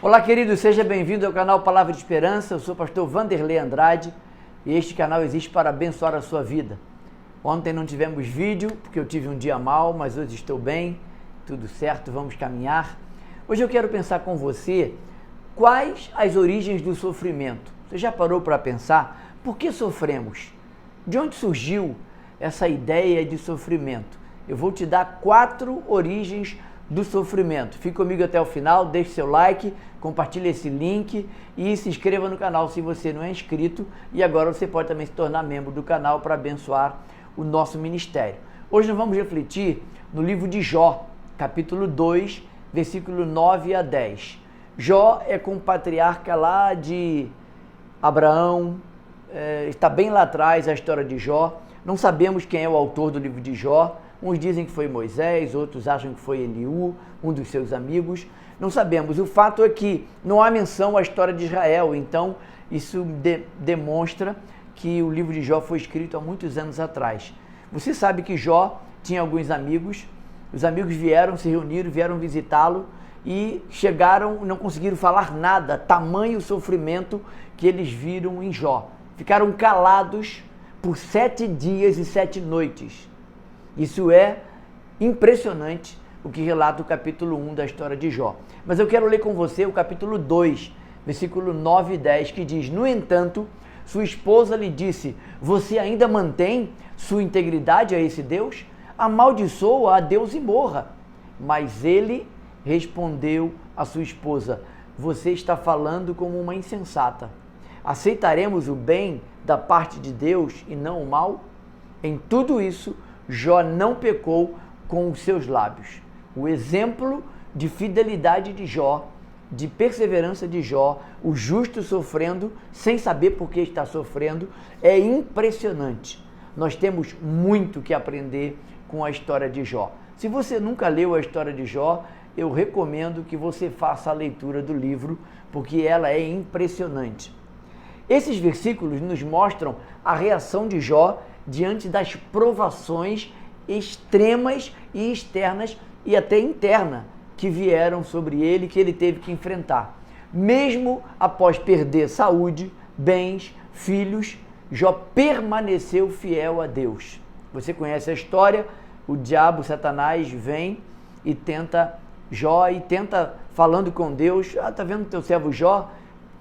Olá, querido, seja bem-vindo ao canal Palavra de Esperança. Eu sou o pastor Vanderlei Andrade e este canal existe para abençoar a sua vida. Ontem não tivemos vídeo porque eu tive um dia mal, mas hoje estou bem, tudo certo, vamos caminhar. Hoje eu quero pensar com você quais as origens do sofrimento. Você já parou para pensar por que sofremos? De onde surgiu essa ideia de sofrimento? Eu vou te dar 4 origens do sofrimento. Fique comigo até o final, deixe seu like, compartilhe esse link e se inscreva no canal se você não é inscrito. E agora você pode também se tornar membro do canal para abençoar o nosso ministério. Hoje nós vamos refletir no livro de Jó, capítulo 2, versículo 9 a 10. Jó é compatriarca lá de Abraão, está bem lá atrás a história de Jó. Não sabemos quem é o autor do livro de Jó. Uns dizem que foi Moisés, outros acham que foi Eliú, um dos seus amigos. Não sabemos. O fato é que não há menção à história de Israel. Então, isso demonstra que o livro de Jó foi escrito há muitos anos atrás. Você sabe que Jó tinha alguns amigos. Os amigos vieram, se reuniram, vieram visitá-lo e chegaram, não conseguiram falar nada. Tamanho sofrimento que eles viram em Jó. Ficaram calados por 7 dias e 7 noites. Isso é impressionante, o que relata o capítulo 1 da história de Jó. Mas eu quero ler com você o capítulo 2, versículo 9 e 10, que diz: No entanto, sua esposa lhe disse: Você ainda mantém sua integridade a esse Deus? Amaldiçoa a Deus e morra. Mas ele respondeu à sua esposa: Você está falando como uma insensata. Aceitaremos o bem da parte de Deus e não o mal? Em tudo isso, Jó não pecou com os seus lábios. O exemplo de fidelidade de Jó, de perseverança de Jó, o justo sofrendo sem saber por que está sofrendo, é impressionante. Nós temos muito que aprender com a história de Jó. Se você nunca leu a história de Jó, eu recomendo que você faça a leitura do livro, porque ela é impressionante. Esses versículos nos mostram a reação de Jó diante das provações extremas e externas e até interna que vieram sobre ele, que ele teve que enfrentar. Mesmo após perder saúde, bens, filhos, Jó permaneceu fiel a Deus. Você conhece a história? O diabo, Satanás, vem e tenta Jó e tenta, falando com Deus: tá vendo teu servo Jó?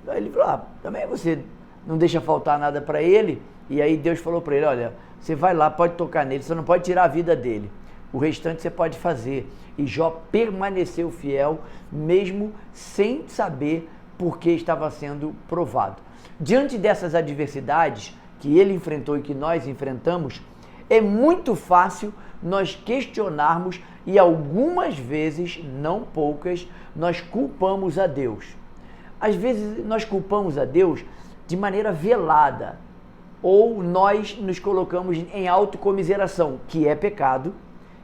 Aí ele falou: também você não deixa faltar nada para ele. E aí Deus falou para ele: olha, você vai lá, pode tocar nele, você não pode tirar a vida dele. O restante você pode fazer. E Jó permaneceu fiel, mesmo sem saber por que estava sendo provado. Diante dessas adversidades que ele enfrentou e que nós enfrentamos, é muito fácil nós questionarmos e algumas vezes, não poucas, nós culpamos a Deus. Às vezes nós culpamos a Deus de maneira velada, ou nós nos colocamos em autocomiseração, que é pecado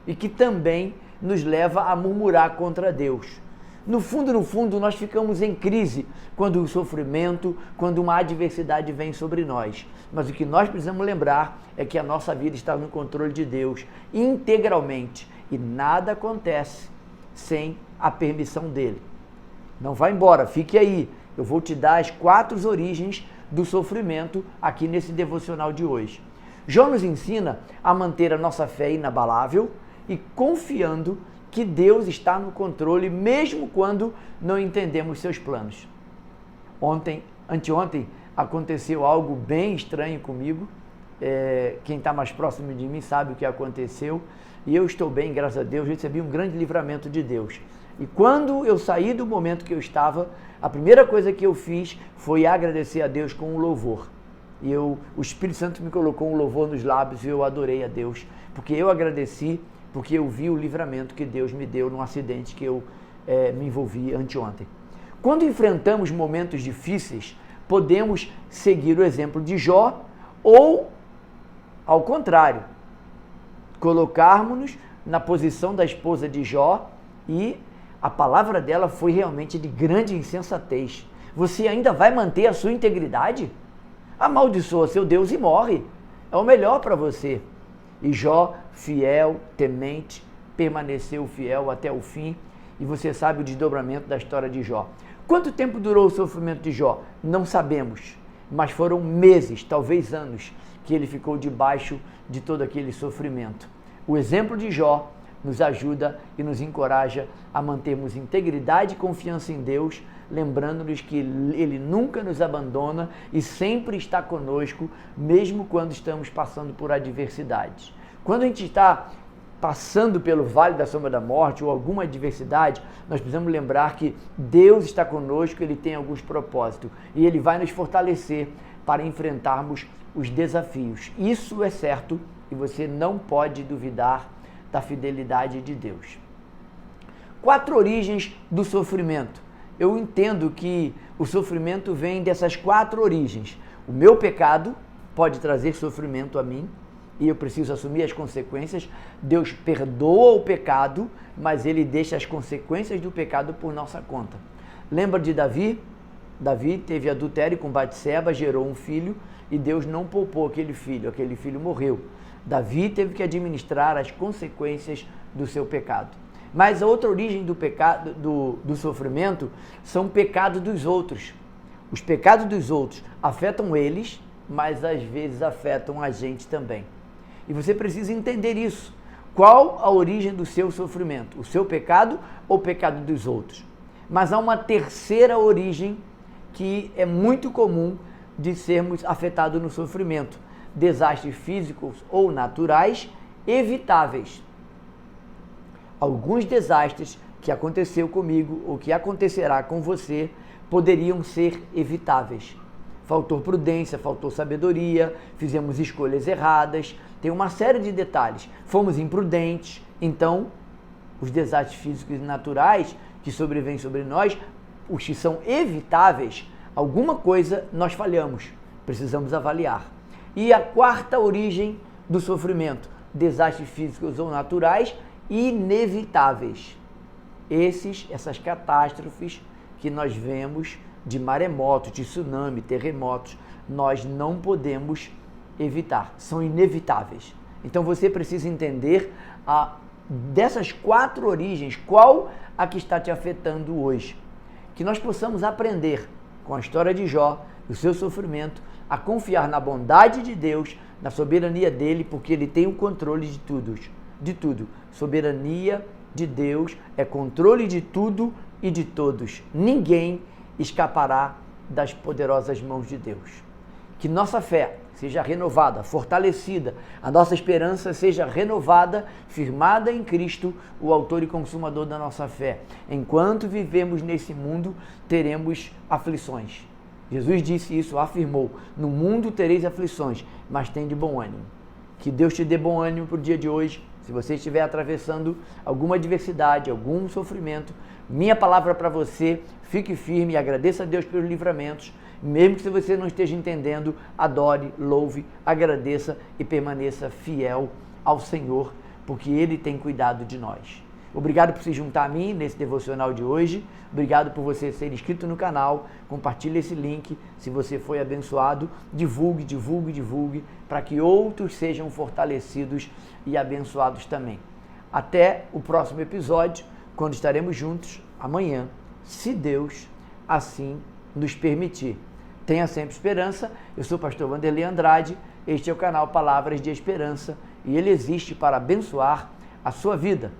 e que também nos leva a murmurar contra Deus. No fundo, nós ficamos em crise quando o sofrimento, quando uma adversidade vem sobre nós. Mas o que nós precisamos lembrar é que a nossa vida está no controle de Deus integralmente e nada acontece sem a permissão dele. Não vá embora, fique aí. Eu vou te dar as 4 origens do sofrimento aqui nesse devocional de hoje. Jó nos ensina a manter a nossa fé inabalável e confiando que Deus está no controle mesmo quando não entendemos seus planos. Anteontem aconteceu algo bem estranho comigo. Quem está mais próximo de mim sabe o que aconteceu e eu estou bem, graças a Deus, recebi um grande livramento de Deus. E quando eu saí do momento que eu estava, a primeira coisa que eu fiz foi agradecer a Deus com um louvor. E o Espírito Santo me colocou um louvor nos lábios e eu adorei a Deus, porque eu agradeci, porque eu vi o livramento que Deus me deu num acidente que eu me envolvi anteontem. Quando enfrentamos momentos difíceis, podemos seguir o exemplo de Jó ou, ao contrário, colocarmos-nos na posição da esposa de Jó e a palavra dela foi realmente de grande insensatez. Você ainda vai manter a sua integridade? Amaldiçoa seu Deus e morre. É o melhor para você. E Jó, fiel, temente, permaneceu fiel até o fim. E você sabe o desdobramento da história de Jó. Quanto tempo durou o sofrimento de Jó? Não sabemos, mas foram meses, talvez anos, que ele ficou debaixo de todo aquele sofrimento. O exemplo de Jó nos ajuda e nos encoraja a mantermos integridade e confiança em Deus, lembrando-nos que Ele nunca nos abandona e sempre está conosco, mesmo quando estamos passando por adversidades. Quando a gente está passando pelo vale da sombra da morte ou alguma adversidade, nós precisamos lembrar que Deus está conosco, Ele tem alguns propósitos e Ele vai nos fortalecer para enfrentarmos os desafios. Isso é certo e você não pode duvidar da fidelidade de Deus. 4 origens do sofrimento. Eu entendo que o sofrimento vem dessas 4 origens. O meu pecado pode trazer sofrimento a mim e eu preciso assumir as consequências. Deus perdoa o pecado, mas Ele deixa as consequências do pecado por nossa conta. Lembra de Davi? Davi teve adultério com Batseba, gerou um filho e Deus não poupou aquele filho morreu. Davi teve que administrar as consequências do seu pecado. Mas a outra origem do pecado, do sofrimento, são pecados dos outros. Os pecados dos outros afetam eles, mas às vezes afetam a gente também. E você precisa entender isso. Qual a origem do seu sofrimento? O seu pecado ou o pecado dos outros? Mas há uma terceira origem que é muito comum de sermos afetados no sofrimento. Desastres físicos ou naturais evitáveis. Alguns desastres que aconteceu comigo ou que acontecerá com você poderiam ser evitáveis. Faltou prudência, faltou sabedoria, fizemos escolhas erradas, tem uma série de detalhes. Fomos imprudentes, então os desastres físicos e naturais que sobrevêm sobre nós, os que são evitáveis, alguma coisa nós falhamos, precisamos avaliar. E a 4ª origem do sofrimento, desastres físicos ou naturais inevitáveis. Essas catástrofes que nós vemos de maremoto, de tsunami, terremotos, nós não podemos evitar, são inevitáveis. Então você precisa entender dessas 4 origens, qual a que está te afetando hoje. Que nós possamos aprender com a história de Jó, o seu sofrimento, a confiar na bondade de Deus, na soberania dele, porque ele tem o controle de tudo. Soberania de Deus é controle de tudo e de todos. Ninguém escapará das poderosas mãos de Deus. Que nossa fé seja renovada, fortalecida, a nossa esperança seja renovada, firmada em Cristo, o autor e consumador da nossa fé. Enquanto vivemos nesse mundo, teremos aflições. Jesus disse isso, afirmou: no mundo tereis aflições, mas tem de bom ânimo. Que Deus te dê bom ânimo para o dia de hoje. Se você estiver atravessando alguma adversidade, algum sofrimento, minha palavra para você: fique firme e agradeça a Deus pelos livramentos. Mesmo que você não esteja entendendo, adore, louve, agradeça e permaneça fiel ao Senhor, porque Ele tem cuidado de nós. Obrigado por se juntar a mim nesse devocional de hoje. Obrigado por você ser inscrito no canal. Compartilhe esse link. Se você foi abençoado, divulgue, para que outros sejam fortalecidos e abençoados também. Até o próximo episódio, quando estaremos juntos amanhã, se Deus assim nos permitir. Tenha sempre esperança. Eu sou o pastor Vanderlei Andrade. Este é o canal Palavras de Esperança e ele existe para abençoar a sua vida.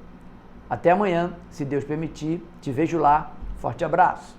Até amanhã, se Deus permitir. Te vejo lá. Forte abraço.